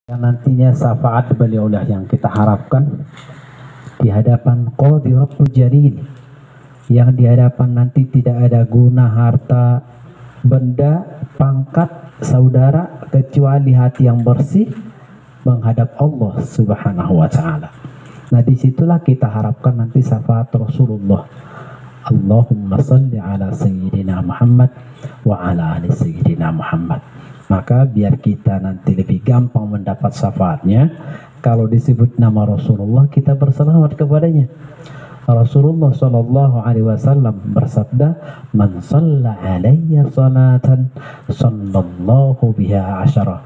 yang nantinya syafaat beliaulah yang kita harapkan di hadapan Qadhi Rabbul Jalil, yang di hadapan nanti tidak ada guna harta, benda, pangkat, saudara, kecuali hati yang bersih menghadap Allah Subhanahu wa Ta'ala. Nah, disitulah kita harapkan nanti syafaat Rasulullah. Allahumma salli ala Sayyidina Muhammad wa ala ali Sayyidina Muhammad. Maka biar kita nanti lebih gampang mendapat syafaatnya, kalau disebut nama Rasulullah kita berselawat kepadanya. Rasulullah Shallallahu Alaihi Wasallam bersabda, "Man shalla alayya salatan, sallallahu biha asyara."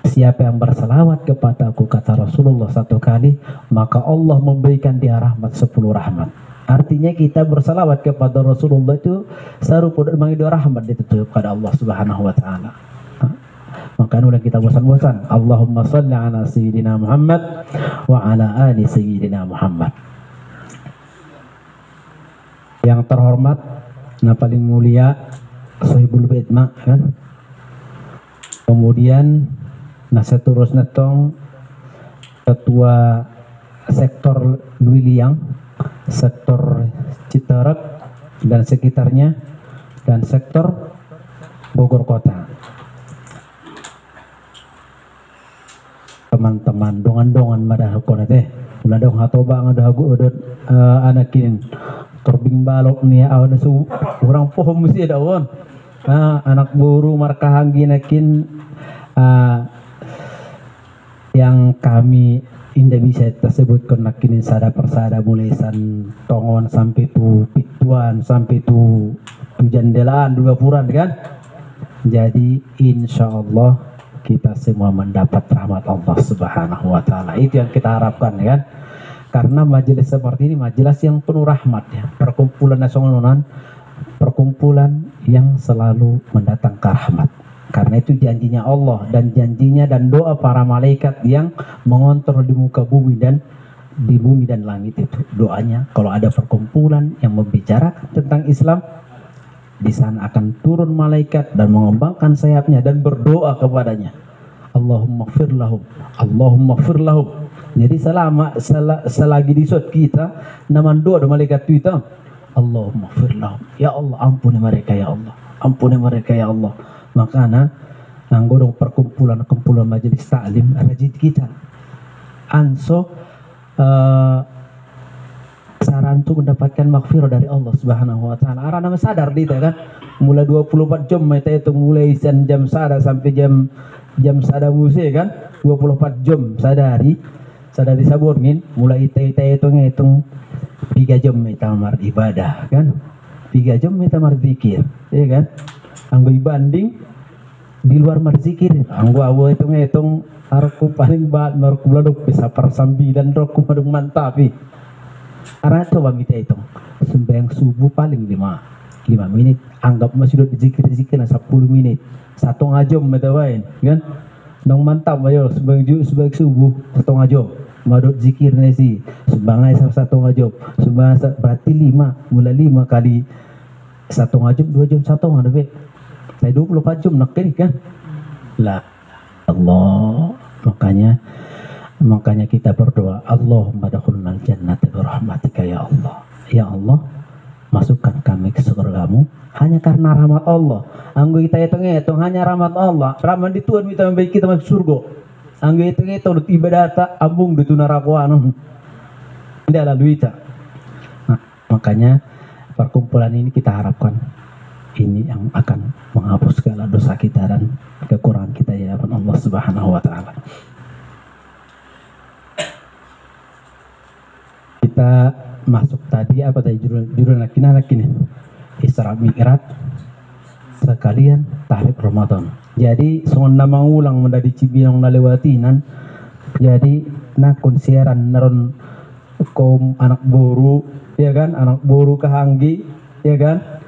Siapa yang berselawat kepadaku, kata Rasulullah, satu kali, maka Allah memberikan dia rahmat 10 rahmat. Artinya kita berselawat kepada Rasulullah itu serupa mengidu rahmat itu kepada Allah Subhanahu wa Ta'ala. Maka udah kita bosan-bosan, Allahumma salli ala Sayyidina Muhammad wa ala ali Sayyidina Muhammad. Yang terhormat, nah paling mulia Sahibul Bait kan. Kemudian nah seterusnya tong ketua sektor Luiliang, sektor Citerep dan sekitarnya, dan sektor Bogor Kota. Teman-teman dongan-dongan madah kona teh ulah dong hatoba ngadah hagu anakin terbing balok nih awan su orang pohon mesti ada awan anak buru markahanggi nakin yang kami indah bisa tersebut konakin sada persada mulai san tongon sampai tu pituan sampai tu jandelaan dua puran kan. Jadi insyaallah kita semua mendapat rahmat Allah Subhanahu wa Ta'ala. Itu yang kita harapkan ya kan. Karena majelis seperti ini majelis yang penuh rahmat ya. Perkumpulan nasional, perkumpulan yang selalu mendatangkan rahmat. Karena itu janjinya Allah dan janjinya dan doa para malaikat yang mengontrol di muka bumi dan di bumi dan langit itu. Doanya kalau ada perkumpulan yang membicarakan tentang Islam, di sana akan turun malaikat dan mengembangkan sayapnya dan berdoa kepadanya. Allahumma gfir lahum, Allahumma gfir lahum. Jadi selagi di shot kita nama doa dari malaikat itu, Allahumma gfir lahum. Ya Allah, ampuni mereka ya Allah. Ampuni mereka ya Allah. Makanya anggodong perkumpulan majelis taklim rajin kita. Anso saran untuk mendapatkan maghfirah dari Allah Subhanahu wa Ta'ala. Ara nama sadar dia kan. Mulai 24 jam kita itu mulai jam sada sampai jam sada musik kan. 24 jam sadari saburngin mulai kita hitung 3 jam kita mar ibadah kan. 3 jam kita mar zikir, ya kan? Anggo banding di luar mar zikir, anggo awo hitung aku paling banget mar kuladuk bisa per 9 roku madung mantapi. Karena coba kita hitung sembahyang subuh paling 5 menit, anggap masih udah zikir 10 menit, 1,5 jam metawain kan. Dong mantap ayo sembahyang subuh 1,5 jam, madut zikir nasi sembahyang 1,5 jam, sembahyang berarti 5 mulai 5 kali 1,5 jam 2 jam 1,5 ada be. Saya 24 jam nak ini kan. Lah Allah, makanya kita berdoa, Allahumma dakhulnal jannata bi rahmatika ya Allah. Ya Allah, masukkan kami ke surgamu hanya karena rahmat Allah. Anggo kita hitung hanya rahmat Allah. Rahmat di Tuhan kita membaik kita masuk surga. Anggo hitung ibadah tak ambung di tunarakuan. Tidak lalu itu. Nah, makanya perkumpulan ini kita harapkan ini yang akan menghapus segala dosa kita dan kekurangan kita di hadapan Allah Subhanahu wa Ta'ala. Kita masuk tadi apa tadi judul laki-laki Isra Mi'raj sekalian tahrib Ramadan. Jadi songon nama ulang menjadi cibinong nalewatinan. Jadi nakon siaran naron kaum anak boru ya kan, anak boru kahanggi ya kan.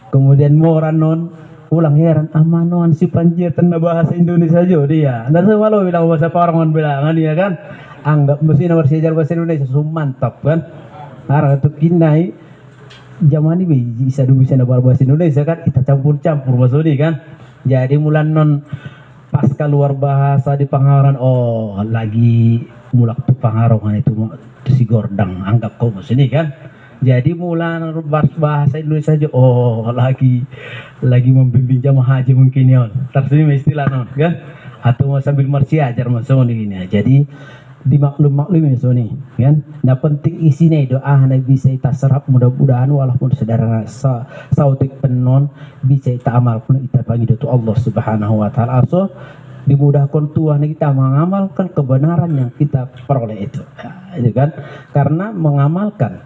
Kemudian moran non ulang heran amanoan si panjir tanda bahasa Indonesia aja dia. Ndak selalu bilang bahasa parangan bilangan ya kan. Anggap mesti nomor sejar bahasa Indonesia mantap kan. Arah itu kinai zaman ini bisa bahasa Indonesia kan kita campur bahasa ini kan. Jadi mulan non pas keluar bahasa di Pangaran, oh lagi mulak tuh Pangarongan itu si Gordang anggap kau sini kan. Jadi mulai bahasa Indonesia aja, oh lagi membimbing jamaah haji mungkin ya, tersini istilah non kan, atau mau sambil marsi ajar masuk ini. Jadi dimaklum-maklumi nih kan. Nah penting isinya doa nah bisa kita serap, mudah-mudahan walaupun saudara sautik penon bisa kita amalkan, kita panggil itu Allah Subhanahu wa taala. So dimudahkan Tuhan kita mengamalkan kebenaran yang kita peroleh itu kan, karena mengamalkan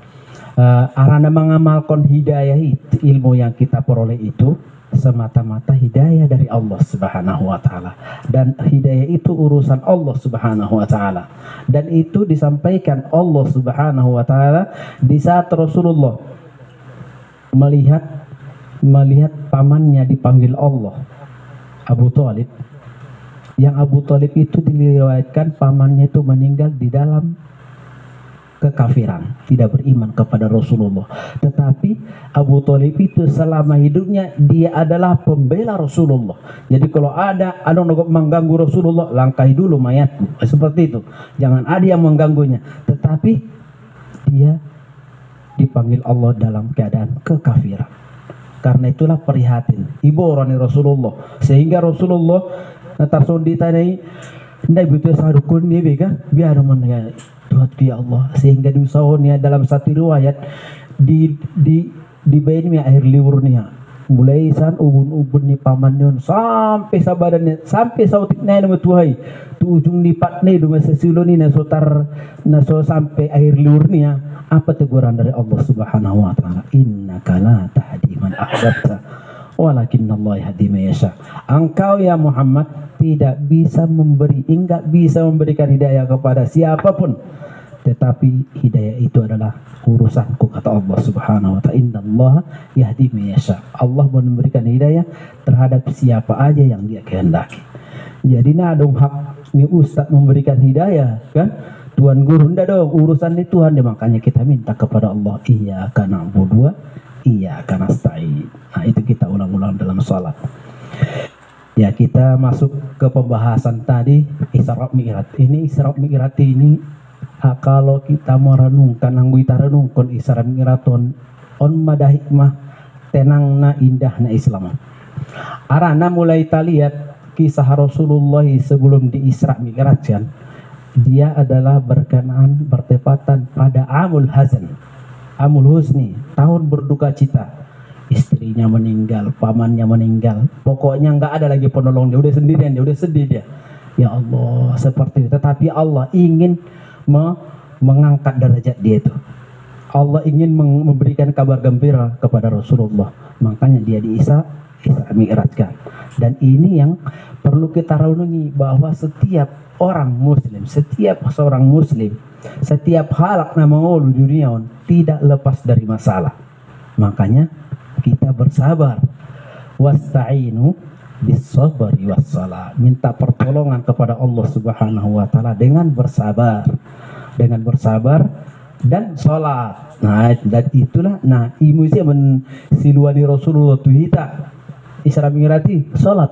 arana mengamalkan hidayah itu, ilmu yang kita peroleh itu semata-mata hidayah dari Allah Subhanahu wa taala, dan hidayah itu urusan Allah Subhanahu wa taala, dan itu disampaikan Allah Subhanahu wa taala di saat Rasulullah melihat pamannya dipanggil Allah, Abu Thalib, yang Abu Thalib itu diriwayatkan pamannya itu meninggal di dalam kekafiran, tidak beriman kepada Rasulullah. Tetapi Abu Thalib itu selama hidupnya dia adalah pembela Rasulullah. Jadi kalau ada mengganggu Rasulullah, langkahi dulu mayatku, seperti itu. Jangan ada yang mengganggunya. Tetapi dia dipanggil Allah dalam keadaan kekafiran. Karena itulah prihatin ibu orang Rasulullah, sehingga Rasulullah tarsong ditanyai ndak butuh sarukun dia kan biar mana Tuhan ya Allah, sehingga diusahanya dalam satu riwayat di bayin air liurnya mulai san ubun-ubun ni pamannya sampai sabarannya sampai sautiknya nama Tuhan tu ujung nipatnya do masa siloni nasotar naso sampai air liurnya. Apa teguran dari Allah Subhanahu wa taala? Innaka la tahdi man ahbabta walakinnallaha yahdi man yasha. Engkau ya Muhammad tidak bisa memberikan hidayah kepada siapapun, tetapi hidayah itu adalah urusanku, kata Allah Subhanahu wa taala. Innallaha yahdi man yasha. Allah memberikan hidayah terhadap siapa aja yang dia kehendaki. Jadi dong hak ni ustaz memberikan hidayah kan, Tuhan guru ndak dong, urusan ini Tuhan deh. Makanya kita minta kepada Allah, iyyaka na'budu wa iyyaka nasta'in. Nah itu kita ulang-ulang dalam salat. Ya kita masuk ke pembahasan tadi Isra Mi'raj. Ini Isra Mi'raj ini kalau kita merenungkan, kita renungkan Isra Mi'raj on mada hikmah tenangna indahna Islam. Arana mulai kita lihat kisah Rasulullah sebelum di Isra Mi'raj kan, dia adalah bertepatan pada Amul Hazan, Amul Huzni, tahun berduka cita. Istrinya meninggal, pamannya meninggal, pokoknya nggak ada lagi penolong, dia udah sendirian, dia udah sedih dia. Ya Allah, seperti itu. Tetapi Allah ingin mengangkat derajat dia itu. Allah ingin memberikan kabar gembira kepada Rasulullah. Makanya dia di Isra Mi'rajkan. Dan ini yang perlu kita renungi, bahwa setiap orang muslim, setiap seorang muslim, setiap halak nama di dunia tidak lepas dari masalah. Makanya kita bersabar. Wasta'inu bis-sabri was-shalah. Minta pertolongan kepada Allah Subhanahu wa taala dengan bersabar. Dengan bersabar dan salat. Nah, dan itulah ilmu sih siluani Rasulullah tu kita Isra Mi'raj salat.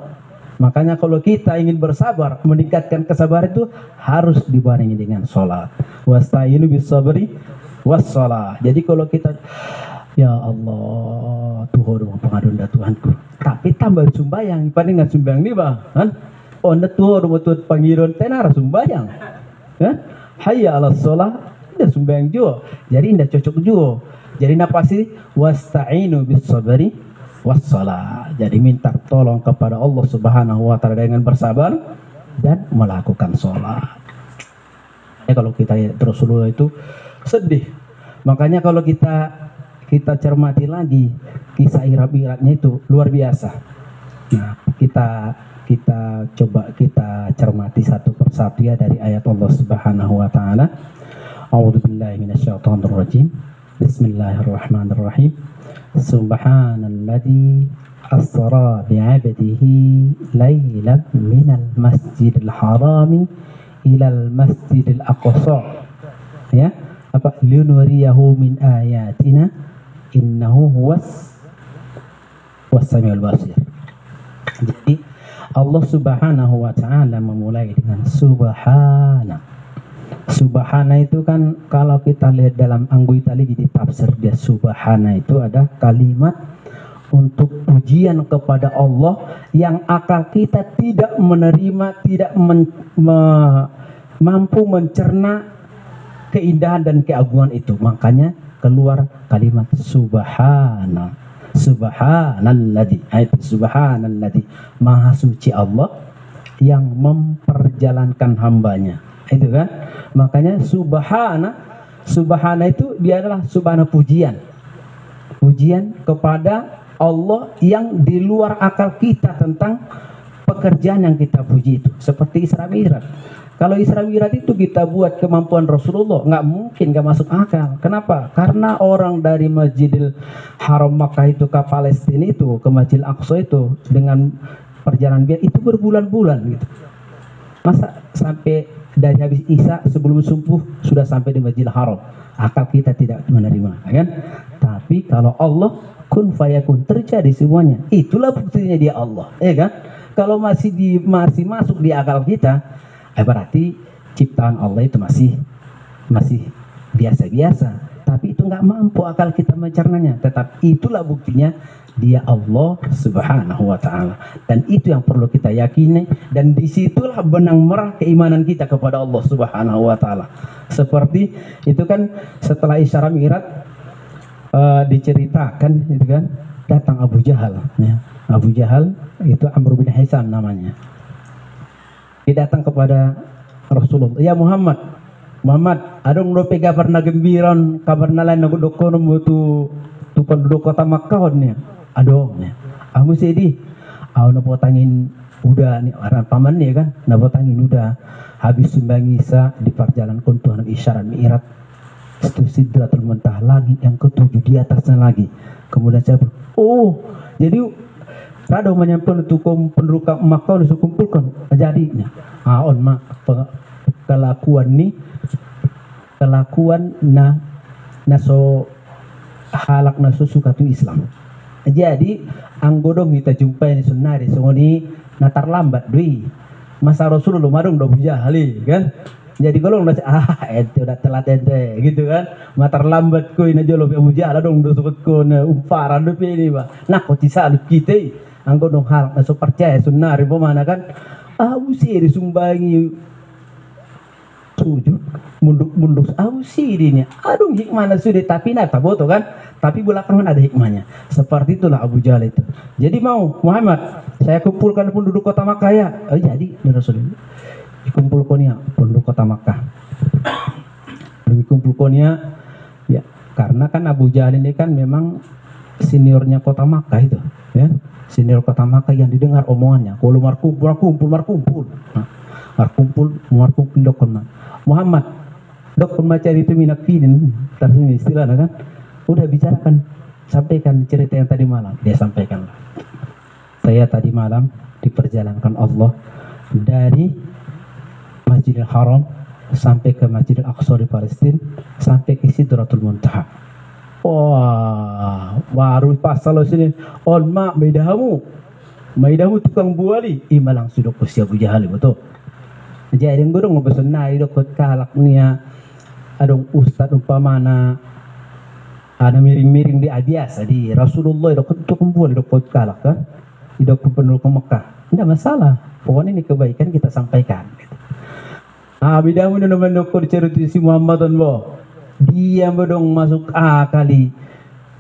Makanya kalau kita ingin bersabar, meningkatkan kesabaran itu harus dibarengi dengan sholat. Wasta'inu bis-sabri was-shalah. Jadi kalau kita, ya Allah, Tuhan pengadun Tuhanku, tapi tambah sumbayang, paling nggak sumbayang nih bang, kan? Oh, Tuhan betul panggilan tenar sumbayang, kan? Hayya ala sholah, tidak sumbayang juga. Jadi tidak cocok juga. Jadi napa sih? Wasta'inu bis-sabri wassalah. Jadi minta tolong kepada Allah Subhanahu wa taala dengan bersabar dan melakukan sholat. Kalau kita Rasulullah itu sedih. Makanya kalau kita cermati lagi kisah Isra Mi'rajnya itu luar biasa. Nah, kita coba kita cermati satu persatu ya dari ayat Allah Subhanahu wa taala. A'udzubillahi minasyaitonir rajim. Bismillahirrahmanirrahim. Subhanalladzi asra bi'abdihi laylan minal masjidil harami ilal masjidil aqsa. Ya, apa? Linuriyahu min ayatina innahu huwas samiul basir. Jadi Allah Subhanahu wa taala memulai dengan subhana. Subhana itu kan kalau kita lihat dalam Anggota lagi di tafsir dia, subhana itu ada kalimat untuk pujian kepada Allah yang akal kita tidak menerima, tidak mampu mencerna keindahan dan keagungan itu. Makanya keluar kalimat subhana. Subhanalladzi, ayat subhanalladzi, maha suci Allah yang memperjalankan hambanya. Itu kan, makanya subhana itu dia adalah subhana pujian kepada Allah yang di luar akal kita tentang pekerjaan yang kita puji itu. Seperti Isra Mi'raj. Kalau Isra Mi'raj itu kita buat kemampuan Rasulullah, nggak mungkin, nggak masuk akal. Kenapa? Karena orang dari Masjidil Haram Makkah itu ke Palestina itu, ke Masjidil Aqsa itu dengan perjalanan biaya itu berbulan-bulan gitu. Masa sampai dari habis Isya sebelum subuh sudah sampai di Masjidil Haram? Akal kita tidak menerima, kan? Tapi kalau Allah kun fayakun, terjadi semuanya. Itulah buktinya dia Allah, ya kan? Kalau masih masuk di akal kita, berarti ciptaan Allah itu masih biasa-biasa. Tapi itu nggak mampu akal kita mencernanya. Tetapi itulah buktinya dia Allah Subhanahu wa taala. Dan itu yang perlu kita yakini, dan disitulah benang merah keimanan kita kepada Allah Subhanahu wa taala. Seperti itu kan, setelah Isra Mi'raj diceritakan itu kan, datang Abu Jahal ya. Abu Jahal itu Amr bin Hisam namanya. Dia datang kepada Rasulullah, ya Muhammad, adong do pega pernah gembiran kabar nalan nagu dokon mutu tu penduduk kota Makkah nya. Adong ya. Amu sedih. Au na potangin udah nih orang paman nih kan, na potangin udah habis sumbang Isa di perjalanan Tuhan Isra Mi'raj. Itu Sidratul Muntaha, langit yang ketujuh di atasnya lagi. Kemudian saya jadi rada menyampaikan untuk penduduk Makkah harus kumpulkan jadinya. On mak kelakuan naso halak naso suka tu Islam. Jadi anggodong kita jumpai di sunari songoni natar lambat dui masa Rasulullah marung do bujahali kan. Jadi kalau nggak itu udah telat ente gitu kan, matar lambat koi na jolo Abu Jahal dong do sebut ko na umparan do ini bah. Nah kok salut kita anggo dong hal na so percaya sunnah ribu mana kan, sih disumbangi sujud munduk sih dirinya. Aduh hikmahnya sudah tapi nak taboto kan, tapi belakangan ada hikmahnya. Seperti itulah Abu Jahal itu. Jadi mau Muhammad, saya kumpulkan penduduk kota Makkah ya. Jadi Rasulullah dikumpulkannya penduduk kota Makkah. Dikumpulkannya ya, karena kan Abu Jahal ini kan memang seniornya kota Makkah itu, ya. Senior kota Makkah yang didengar omongannya. Kalau markumpul dokon Muhammad, dokon macam itu minak pinin, terus istilahnya kan. Udah bicarakan, sampaikan cerita yang tadi malam. Dia sampaikan, saya tadi malam diperjalankan Allah dari Masjidil Haram sampai ke Masjidil Aqsa di Palestina, sampai ke Sidratul Muntaha. Wah, baru pas kalau sini on mak maidamu tukang buali imalang sudah kusia Abu Jahal betul. Jadi yang gurung ngobeson nai dokot kalak nia adong ustad umpamana ada miring-miring di biasa di Rasulullah dokot tukang buali dokot kalak kan, dokot penduduk Mekah. Tidak masalah, pokoknya ini kebaikan kita sampaikan. Bidamu na naman doktor cerita si Muhammadon bo. Dia bedong masuk kali.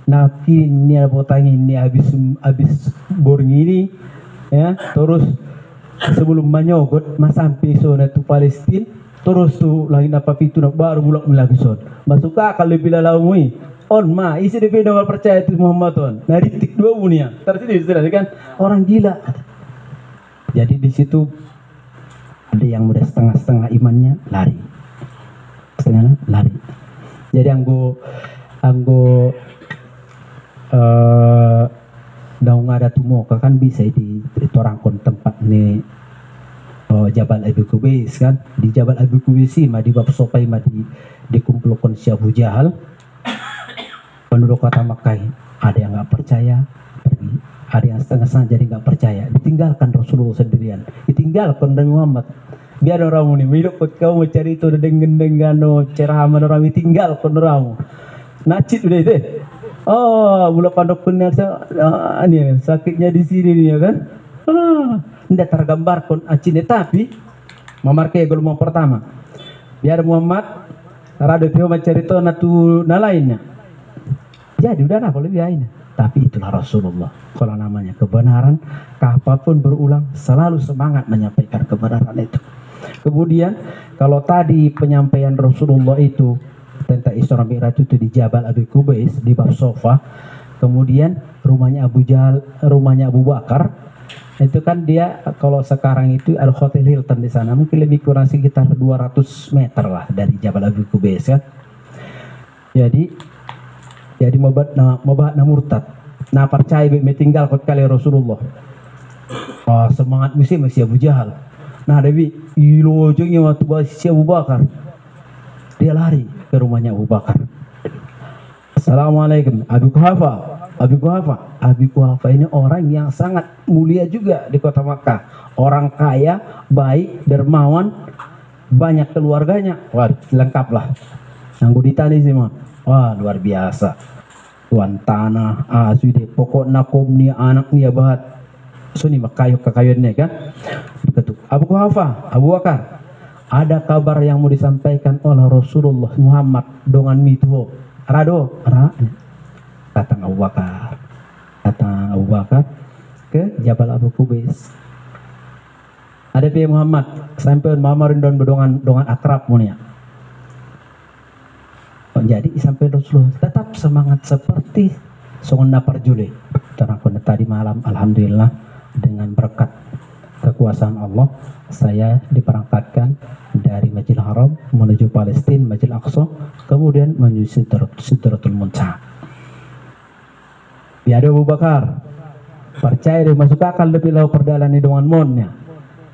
Nakin niya potangin ni habis boring ini ya. Terus sebelum manyogot masampai so na tu Palestina. Terus tu lagi napa pitu nak baru bulak lagi son. Masuk kali bila laumui. On ma isi de beda percaya tu Muhammadon. Nari tik dua bunia. Terus ini kan orang gila. Jadi di situ ada yang udah setengah-setengah imannya lari. Jadi anggo daung ada tumo kan bisa ditorangkon tempat nih Jabal Abi Qubais kan. Di Jabal Abi Qubais mah di bab sopai mah dikumpulkan si Abu Jahal penduduk kota Makkah. Ada yang nggak percaya pergi, Ada yang setengah-setengah jadi nggak percaya. Ditinggalkan Rasulullah sendirian. Ditinggalkan Nabi Muhammad. Biar orang ini hidup kau mencari itu dengan ceramah orang ditinggalkan orang. Nacit udah itu. Oh, mula pandok punya ini sakitnya di sini nih ya kan. Tidak tergambarkan acine tapi memarkai gelombang pertama. Biar Muhammad rada teo mencari itu lainnya. Jadi udahlah kalau biarin. Tapi itulah Rasulullah. Kalau namanya kebenaran, apapun berulang, selalu semangat menyampaikan kebenaran itu. Kemudian, kalau tadi penyampaian Rasulullah itu tentang Isra Mi'raj itu di Jabal Abi Qubais, di bawah sofa. Kemudian rumahnya Abu Jahal, rumahnya Abu Bakar. Itu kan dia kalau sekarang itu ada Hotel Hilton di sana, mungkin lebih kurang sekitar 200 meter lah dari Jabal Abi Qubais kan. Jadi mabat na murtad. Nah percaya tinggal kot kali Rasulullah. Semangat musim masih Abu Jahal. Nah Dewi ilo ujungnya waktu si Abu Bakar. Dia lari ke rumahnya Abu Bakar. Assalamualaikum Abi Quhafa ini orang yang sangat mulia juga di kota Makkah. Orang kaya, baik, dermawan, banyak keluarganya. Wah lengkap lah. Nanggu ditani semua. Wah luar biasa. Tuan tanah, sudah pokoknya komni anak ni abat. So ni kakayunnya kan. Ketuk. Abu Quhafa, Abu Bakar. Ada kabar yang mau disampaikan oleh Rasulullah Muhammad dengan mito. Rado, datang Abu Bakar ke Jabal Abu Qubais. Ada Nabi Muhammad sampai Muhammad dan dengan akrab mulia. Jadi sampai Rasulullah tetap semangat seperti songna parjule. Karena tadi malam alhamdulillah dengan berkat kekuasaan Allah saya diperangkatkan dari Masjidil Haram menuju Palestina, Masjidil Aqsa, kemudian menuju Sidratul Muntaha. Ya Abu Bakar percaya dia masuk akal lebih lau perdalani dengan monnya.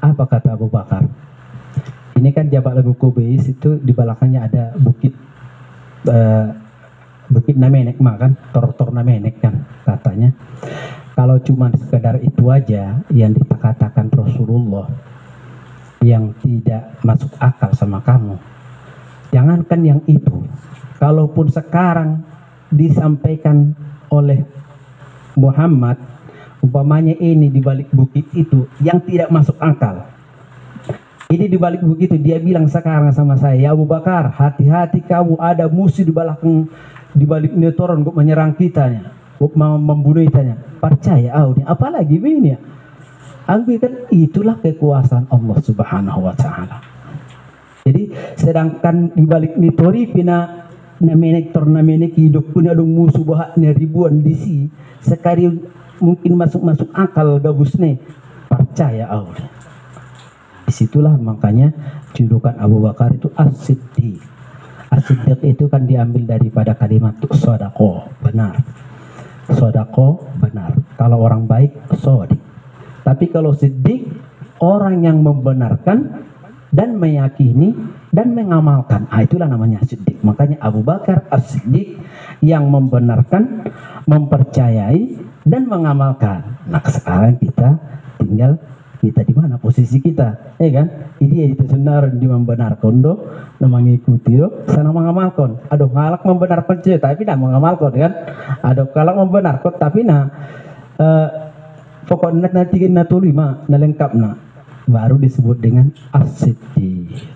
Apa kata Abu Bakar? Ini kan Jabal Abu Qubais itu di belakangnya ada bukit Namenek kan, Tor Namenek kan katanya. Kalau cuma sekedar itu aja yang dikatakan Rasulullah yang tidak masuk akal sama kamu, jangankan yang itu, kalaupun sekarang disampaikan oleh Muhammad umpamanya ini di balik bukit itu yang tidak masuk akal. Ini di balik begitu dia bilang sekarang sama saya, ya Abu Bakar, hati-hati kamu ada musuh di balik netoron untuk menyerang kitanya, untuk membunuh kitanya. Percaya apalagi ini ya. Kan itulah kekuasaan Allah Subhanahu wa taala. Jadi sedangkan di balik nitori pina namenek hidup punya dong musuh bahatnya ribuan di si sekali mungkin masuk akal gabusne. Percaya Disitulah makanya julukan Abu Bakar itu As-Siddiq. As-Siddiq itu kan diambil daripada kalimat sodako, benar. Sodako, benar. Kalau orang baik, sodik. Tapi kalau siddiq, orang yang membenarkan dan meyakini dan mengamalkan. Itulah namanya siddiq. Makanya Abu Bakar As-Siddiq yang membenarkan, mempercayai dan mengamalkan. Nah sekarang kita tinggal kita di mana posisi kita, ya kan? Ini itu senar di membenarkan do, mengikuti do, sana mengamalkan. Aduh ngalak membenarkan saja, tapi tidak mengamalkan, kan? Aduh kalau membenarkan, tapi pokoknya nanti kita tulima, lengkap baru disebut dengan as-siddiq,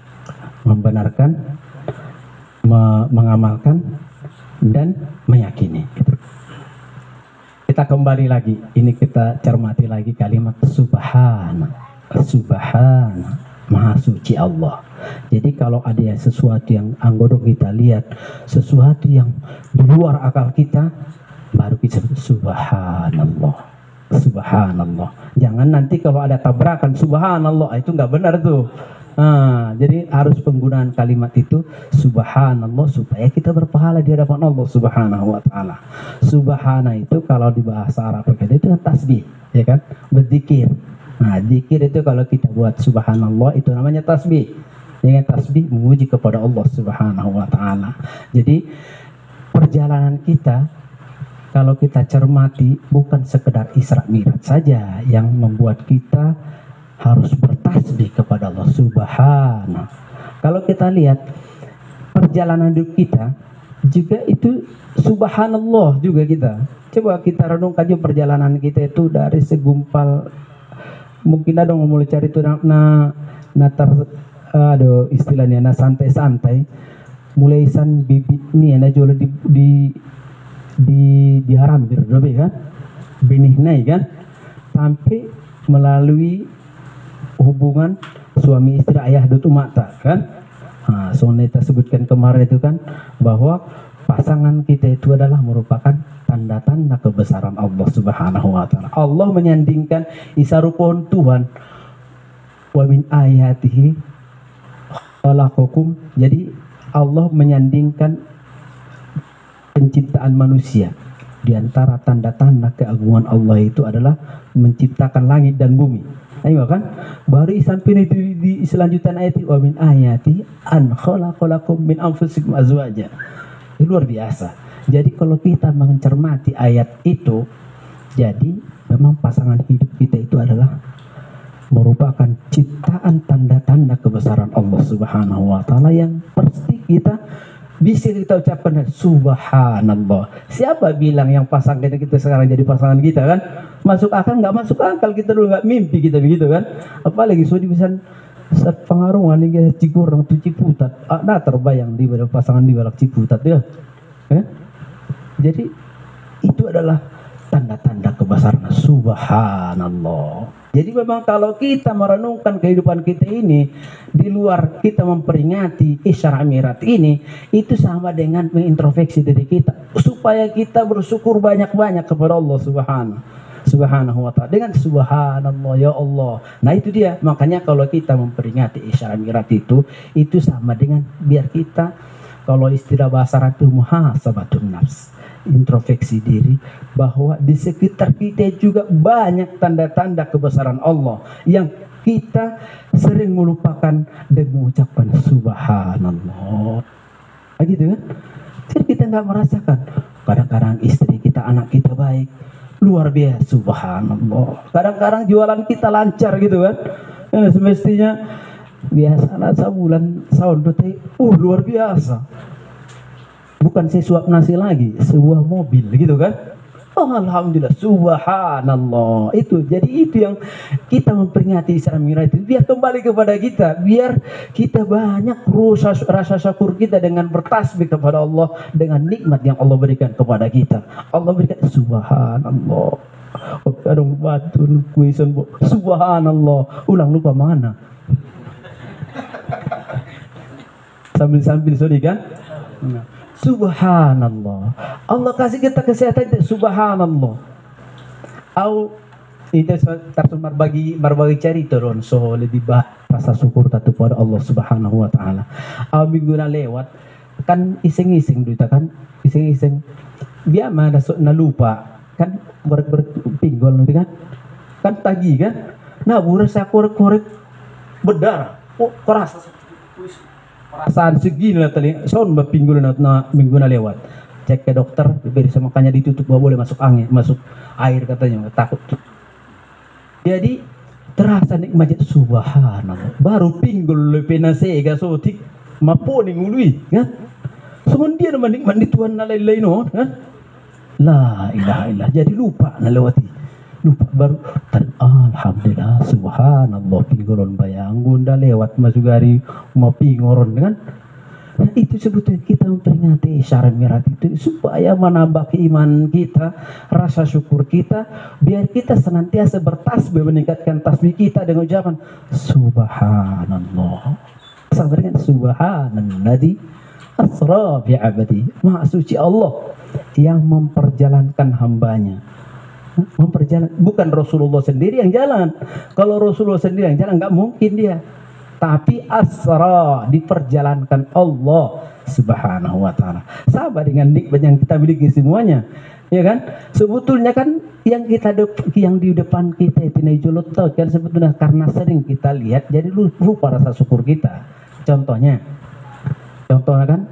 membenarkan, mengamalkan dan meyakini. Kita kembali lagi, ini kita cermati lagi kalimat subhana, maha suci Allah. Jadi kalau ada sesuatu yang anggodok kita lihat, sesuatu yang di luar akal kita, baru kita subhanallah. Jangan nanti kalau ada tabrakan subhanallah, itu nggak benar tuh. Jadi harus penggunaan kalimat itu subhanallah supaya kita berpahala di hadapan Allah Subhanahu wa taala. Subhana itu kalau di bahasa Arab itu kan tasbih, ya kan? Berzikir. Nah, zikir itu kalau kita buat subhanallah itu namanya tasbih. Dengan tasbih memuji kepada Allah Subhanahu wa taala. Jadi perjalanan kita kalau kita cermati bukan sekedar Isra Mi'raj saja yang membuat kita harus bertasbih kepada Allah Subhanahu. Kalau kita lihat perjalanan hidup kita juga itu subhanallah juga kita. Coba kita renungkan juga perjalanan kita itu dari segumpal, mungkin ada yang mulai cari itu aduh istilahnya santai-santai mulai san bibit nih jual di harambir lebih kan benih naik kan sampai melalui hubungan suami istri ayah dutu mata kan. Nah, soalnya kita sebutkan kemarin itu kan bahwa pasangan kita itu adalah merupakan tanda-tanda kebesaran Allah Subhanahu wa taala. Allah menyandingkan isarupohon Tuhan wa min ayatihi khalaqakum. Jadi Allah menyandingkan penciptaan manusia. Di antara tanda-tanda keagungan Allah itu adalah menciptakan langit dan bumi. Ayo kan? Baru sampai itu di selanjutan ayat wa min ayati an khalaqalakum min anfusikum azwaja. Itu luar biasa. Jadi kalau kita mencermati ayat itu, jadi memang pasangan hidup kita itu adalah merupakan ciptaan tanda-tanda kebesaran Allah Subhanahu wa taala yang pasti kita bisa kita ucapkan subhanallah. Siapa bilang yang pasangan kita sekarang jadi pasangan kita kan? Masuk akal? Nggak masuk akal. Kita dulu nggak mimpi kita begitu kan? Apalagi sudah bisa saat pengaruhan ini Cikurang tu Ciputat. Nah terbayang di pada pasangan di balak Ciputat ya. Jadi itu adalah tanda-tanda kebesaran subhanallah. Jadi memang kalau kita merenungkan kehidupan kita ini di luar kita memperingati Isra Mi'raj ini, itu sama dengan mengintrospeksi diri kita supaya kita bersyukur banyak-banyak kepada Allah Subhanahu wa ta'ala dengan subhanallah ya Allah. Nah itu dia, makanya kalau kita memperingati Isra Mi'raj itu sama dengan biar kita, kalau istilah bahasa Arab itu muhasabatun nafs, introspeksi diri bahwa di sekitar kita juga banyak tanda-tanda kebesaran Allah yang kita sering melupakan dan mengucapkan subhanallah. Begitu kan? Jadi kita nggak merasakan. Kadang-kadang istri kita, anak kita baik, luar biasa subhanallah. Kadang-kadang jualan kita lancar gitu kan? Semestinya biasa sebulan tahun luar biasa. Bukan sesuap nasi lagi, sebuah mobil gitu kan. Oh, alhamdulillah, subhanallah. Itu jadi itu yang kita memperingati Isra Mi'raj itu biar kembali kepada kita, biar kita banyak rasa syukur kita dengan bertasbih kepada Allah dengan nikmat yang Allah berikan kepada kita. Allah berikan subhanallah. Kadang batu kuisan subhanallah, ulang lupa mana. Sambil sorry kan? Subhanallah. Allah kasih kita kesehatan itu subhanallah. Au itu tercemar bagi cari turun so lebih rasa syukur tatu pada Allah Subhanahu wa taala. Au minggu na lewat kan iseng-iseng duita kan iseng-iseng dia mana na lupa kan berpinggol nanti kan tagi kan. Nah burasa korek berdarah. Oh keras. Perasaan segini lah tadi sound berpinggul na minggu na lewat cek ke dokter diberi makanya ditutup gak boleh masuk angin masuk air katanya takut. Jadi terasa nikmatnya subhanallah baru pinggul lebih nase gasotik maponi ngului kan semuanya menikmati Tuhan na lain-lain kan la ilaha illallah jadi lupa na lewati lupa baru alhamdulillah subhanallah pinggulon bayang gunda lewat masuk hari mau pingoron kan. Nah itu sebetulnya kita memperingati Isra Mi'raj itu supaya menambah keimanan kita, rasa syukur kita, biar kita senantiasa bertasbih meningkatkan tasbih kita dengan ucapan subhanallah. Sama dengan subhanalladzi asra bi 'abdi. Maha suci Allah yang memperjalankan hambanya. Bukan Rasulullah sendiri yang jalan. Kalau Rasulullah sendiri yang jalan nggak mungkin dia. Tapi asra diperjalankan Allah Subhanahu wa taala. Sama dengan nikmat yang kita miliki semuanya. Ya kan? Sebetulnya kan yang di depan kita itu nejolot kan sebetulnya karena sering kita lihat jadi lupa rasa syukur kita. Contohnya kan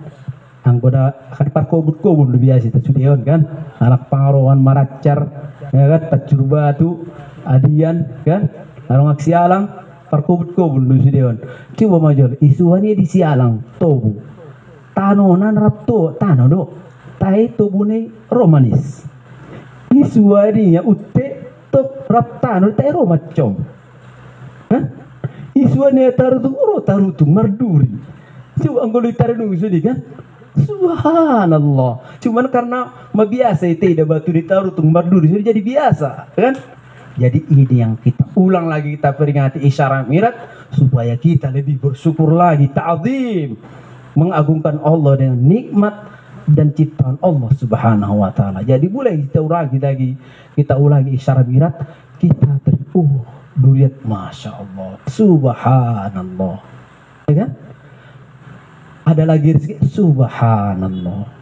anggota kan parkobut-kobut lebih biasa itu sudion kan, anak pangaruan maracar ya kan, pacurba tu adian kan, arong aksialang parkobut-kobut lu sudion. Coba majol isuannya di sialang tobu tanonan rapto tano do tai tobune romanis isuani ya utte top raptano tai romacom kan isuani tarutu marduri coba anggolo tarutu sudi kan subhanallah cuman karena biasa itu tidak batu ditarutu marduri sudah jadi biasa kan. Jadi ini yang kita ulang lagi, kita peringati Isra Mi'raj supaya kita lebih bersyukur lagi, ta'zim, mengagungkan Allah dengan nikmat dan ciptaan Allah Subhanahu wa taala. Jadi boleh kita ulangi lagi, kita ulangi Isra Mi'raj, kita duriat masya Allah, subhanallah. Ya kan? Ada lagi rezeki, subhanallah.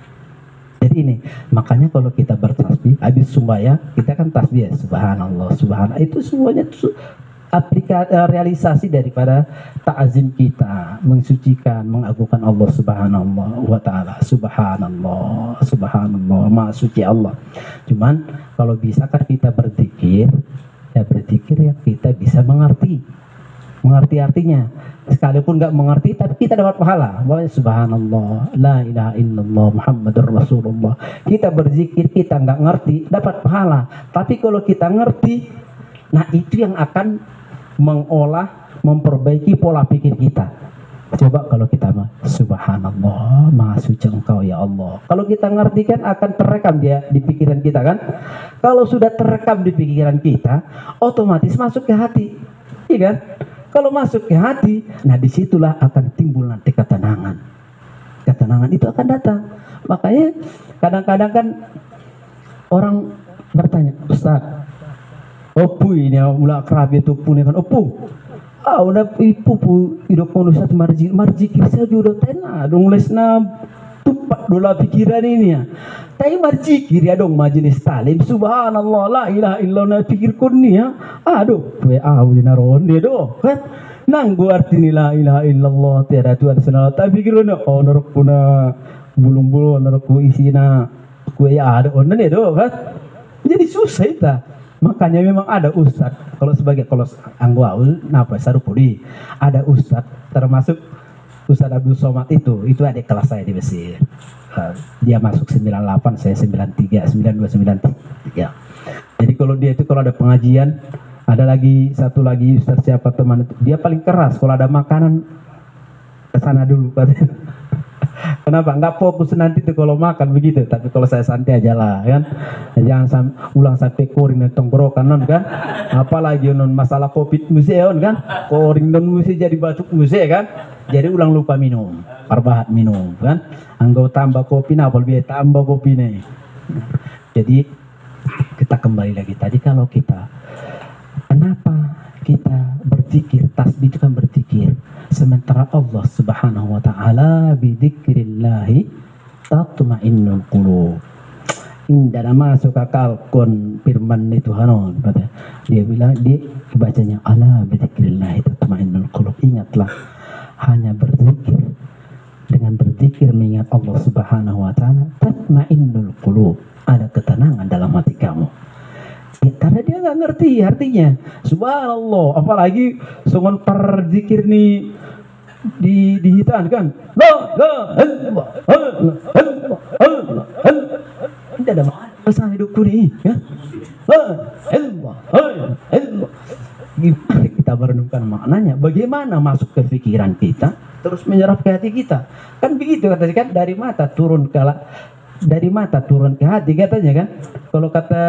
Jadi ini, makanya kalau kita bertasbih habis sembahyang, kita kan tasbih ya, subhanallah, subhanallah. Itu semuanya realisasi daripada ta'zim kita, mensucikan, mengagungkan Allah Subhanahu wa taala. Subhanallah, subhanallah, maha suci Allah. Cuman kalau bisa kan kita berzikir, ya berzikir yang kita bisa mengerti artinya. Sekalipun nggak mengerti tapi kita dapat pahala. Bahwa subhanallah, la ilaha illallah, Muhammadur Rasulullah. Kita berzikir, kita nggak ngerti dapat pahala. Tapi kalau kita ngerti, nah itu yang akan mengolah, memperbaiki pola pikir kita. Coba kalau kita subhanallah, maha suci engkau ya Allah. Kalau kita ngerti kan akan terekam dia di pikiran kita kan. Kalau sudah terekam di pikiran kita, otomatis masuk ke hati, iya kan? Kalau masuk ke hati, nah disitulah akan timbul nanti ketenangan. Ketenangan itu akan datang. Makanya kadang-kadang kan orang bertanya, Ustaz, opu ini mula kerabi itu punya kan opu. Udah ipu hidup manusia marji kisah juga tena dong lesna tupak dola pikiran ini ya. Tapi marji kiri dong majelis talim subhanallah la ilaha illallah pikir kurni ya. Aduh we dina ronde do kan. Nanggu arti la ilaha illallah tiada Tuhan selalu tapi pikirnya narok puna bulung-bulung narok isina kue ada onan ya do kan. Jadi susah itu. Makanya memang ada ustad kalau anggota napa sarupudi ada ustad termasuk Ustaz Abdul Somad itu adik kelas saya di Mesir. Dia masuk 98, saya 93, 92, 93. Jadi kalau dia itu kalau ada pengajian, ada lagi satu lagi Ustaz siapa teman itu, dia paling keras kalau ada makanan ke sana dulu katanya. Kenapa? Nggak fokus nanti tuh kalau makan begitu, tapi kalau saya santai aja lah kan. Jangan ulang sampai koring dan tenggorokan non kan. Apalagi non masalah covid museum kan. Koring non musik jadi batuk musik kan. Jadi ulang lupa minum, perbahat minum kan. Anggau tambah kopi nah lebih tambah kopi nih. Jadi kita kembali lagi tadi kalau kita kenapa kita berzikir, tasbih itu kan berzikir. Sementara Allah Subhanahu wa taala bidzikrillahi tatma'innul qulub. Indah masuk akal kon firman itu hanon. Dia bilang dia bacanya ala bidzikrillahi tatma'innul qulub. Ingatlah hanya berzikir, dengan berzikir mengingat Allah Subhanahu wa taala tatma'innul qulub. Ada ketenangan dalam hati kamu. Ya, karena dia nggak ngerti artinya. Subhanallah, apalagi songon perzikir nih dihitan kan. Tidak ada masalah hidupku nih ya. Gimana kita merenungkan maknanya? Bagaimana masuk ke pikiran kita terus menyerap ke hati kita? Kan begitu katanya kan, dari mata turun ke hati katanya kan. Kalau kata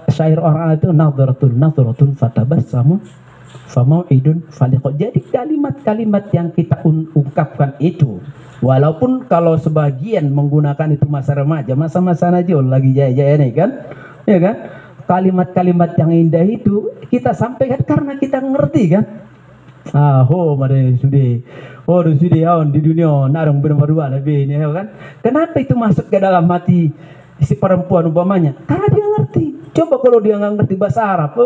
syair orang itu nadratun fatabassamu famau'idun faliqat. Jadi kalimat-kalimat yang kita ungkapkan itu, walaupun kalau sebagian menggunakan itu masa remaja, masa-masa najul lagi jaya-jaya nih kan, ya kan, kalimat-kalimat yang indah itu kita sampaikan karena kita ngerti kan. Sudah di dunia narung berdua lebih ini kan. Kenapa itu masuk ke dalam hati si perempuan umpamanya? Karena dia ngerti. Coba kalau dia nggak ngerti bahasa Arab,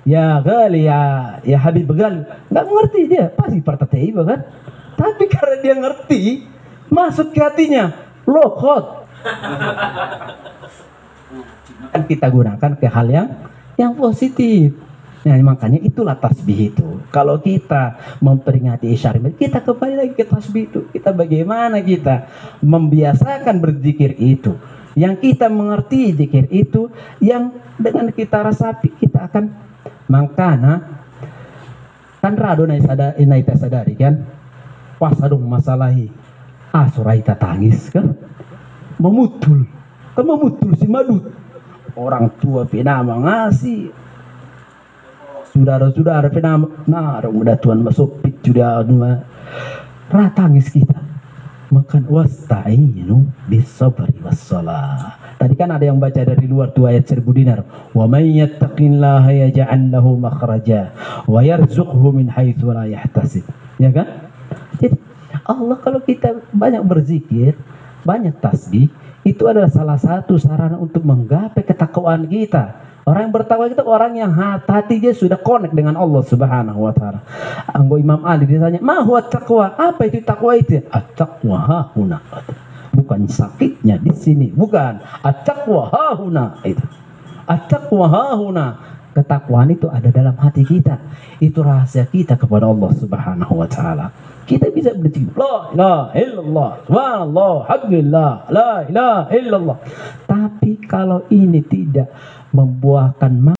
ya gali ya Habib gal, nggak ngerti dia pasti pertatei kan. Tapi karena dia ngerti, masuk ke hatinya, lokot. Kan kita gunakan ke hal yang positif. Nah, makanya itulah tasbih itu. Kalau kita memperingati isyarat, kita kembali lagi ke tasbih itu. Kita bagaimana kita membiasakan berzikir itu. Yang kita mengerti zikir itu, yang dengan kita rasapi, kita akan mangkana kan rado naita sadari kan. Pas adong masalahi, suraita tangis kan. Memutul si madut. Orang tua penama ngasih, saudara-saudara penama narong udah Tuhan masuk pit sudah ratangis kita. Makan wasta'inu bisabri wassalah. Tadi kan ada yang baca dari luar tuh ayat 1000 dinar. Wa may yattaqillaha yaj'al lahu makhraja wa yarzuqhu min haitsu la yahtasib. Ya kan? Jadi Allah kalau kita banyak berzikir, banyak tasbih, itu adalah salah satu sarana untuk menggapai ketakwaan kita. Orang yang bertakwa itu orang yang hatinya sudah connect dengan Allah Subhanahu wa taala. Anggo Imam Ali ditanya, "Ma huwa taqwa?" Apa itu takwa itu? At-taqwa hahuna. Bukan sakitnya di sini, bukan. At-taqwa hahuna itu. At-taqwa hahuna. Ketakwaan itu ada dalam hati kita. Itu rahasia kita kepada Allah Subhanahu wa taala. Kita bisa berzikir, la ilaha illallah, subhanallah, alhamdulillah, la ilaha illallah. Tapi kalau ini tidak membuahkan